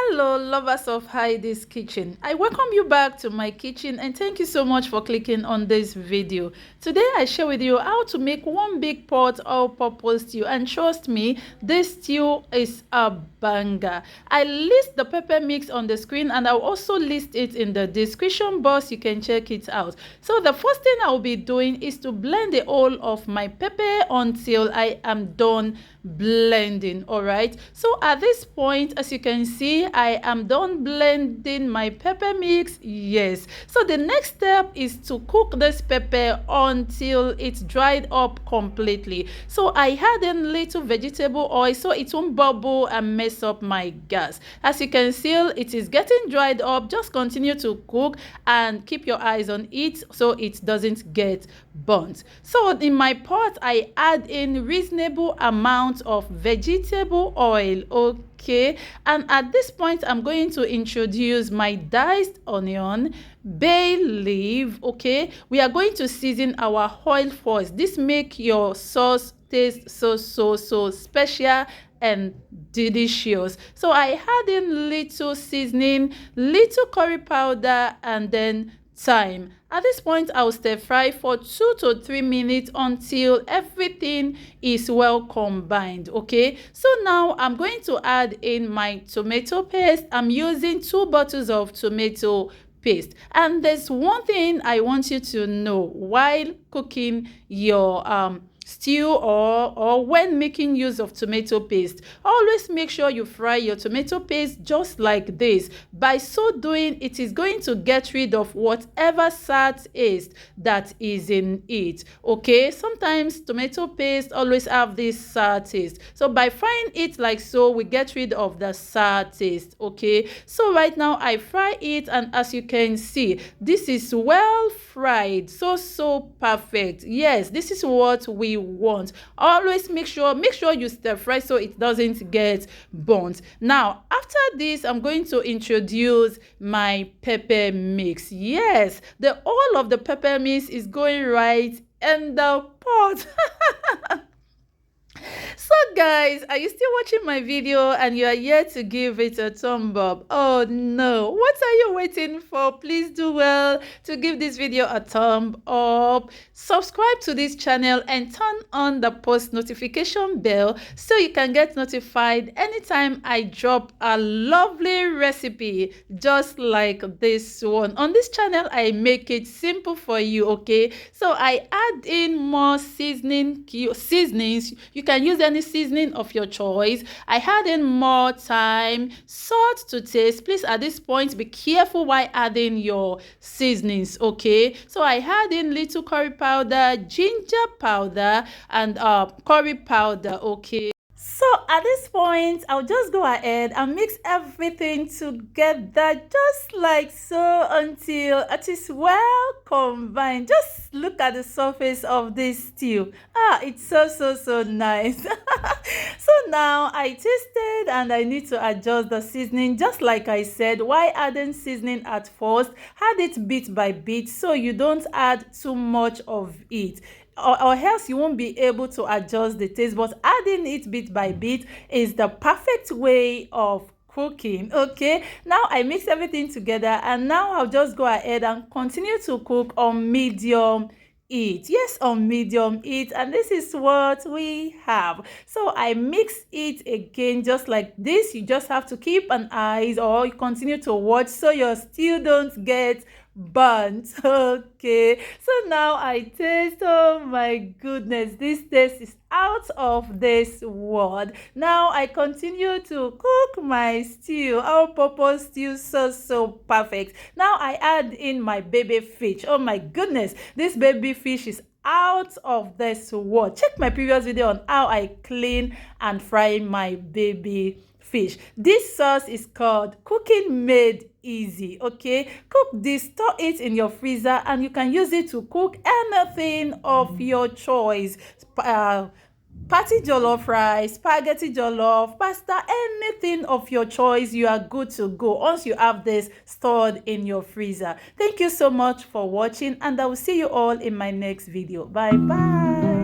Hello, lovers of Heidi's Kitchen. I welcome you back to my kitchen and thank you so much for clicking on this video. Today I share with you how to make one big pot all-purpose stew, and trust me, this stew is a banger. I list the pepper mix on the screen and I'll also list it in the description box. You can check it out. So the first thing I'll be doing is to blend the whole of my pepper until I am done blending. All right, so at this point, as you can see, I am done blending my pepper mix. Yes, so the next step is to cook this pepper until it's dried up completely. So I add in little vegetable oil so it won't bubble and mess up my gas. As you can see, it is getting dried up. Just continue to cook and keep your eyes on it so it doesn't get burnt. So in my pot, I add in reasonable amount of vegetable oil. Okay, and at this point I'm going to introduce my diced onion, bay leaf. Okay, we are going to season our oil first. This make your sauce taste so special and delicious. So I add in little seasoning, little curry powder, and then thyme. At this point, I'll stir fry for 2 to 3 minutes until everything is well combined. Okay, so now I'm going to add in my tomato paste. I'm using 2 bottles of tomato paste, and there's one thing I want you to know while cooking your stew or when making use of tomato paste. Always make sure you fry your tomato paste just like this. By so doing, it is going to get rid of whatever sour taste that is in it. Okay, sometimes tomato paste always have this sour taste, so by frying it like so, we get rid of the sour taste. Okay, so right now I fry it, and as you can see, this is well fried, so perfect. Yes, this is what we want. Always make sure you stir fry so it doesn't get burnt. Now after this, I'm going to introduce my pepper mix. Yes, the all of the pepper mix is going right in the pot. So guys, are you still watching my video and you are yet to give it a thumb up? Oh no, what are you waiting for? Please do well to give this video a thumb up, subscribe to this channel, and turn on the post notification bell so you can get notified anytime I drop a lovely recipe just like this one. On this channel, I make it simple for you. Okay, so I add in more seasonings. You can use any seasoning of your choice. I add in more thyme, salt to taste. Please, at this point, be careful while adding your seasonings. Okay, so I add in little curry powder, ginger powder, and curry powder. Okay, so at this point, I'll just go ahead and mix everything together just like so until it is well combined. Just look at the surface of this stew. It's so nice. So now I tasted and I need to adjust the seasoning just like I said. Why adding seasoning at first? Add it bit by bit so you don't add too much of it, or else you won't be able to adjust the taste. But adding it bit by bit is the perfect way of cooking. Okay, now I mix everything together, and now I'll just go ahead and continue to cook on medium heat. Yes, on medium heat, and this is what we have. So I mix it again just like this. You just have to keep an eye, or you continue to watch so your stew don't get burnt. Okay, so now I taste. Oh my goodness, this taste is out of this world. Now I continue to cook my stew, all purpose stew, so perfect. Now I add in my baby fish. Oh my goodness, this baby fish is out of this world. Check my previous video on how I clean and fry my baby fish. This sauce is called Cooking Made Easy. Okay, cook this, store it in your freezer, and you can use it to cook anything of your choice. Patty jollof rice, spaghetti jollof, pasta, anything of your choice, you are good to go once you have this stored in your freezer. Thank you so much for watching, and I will see you all in my next video. Bye bye.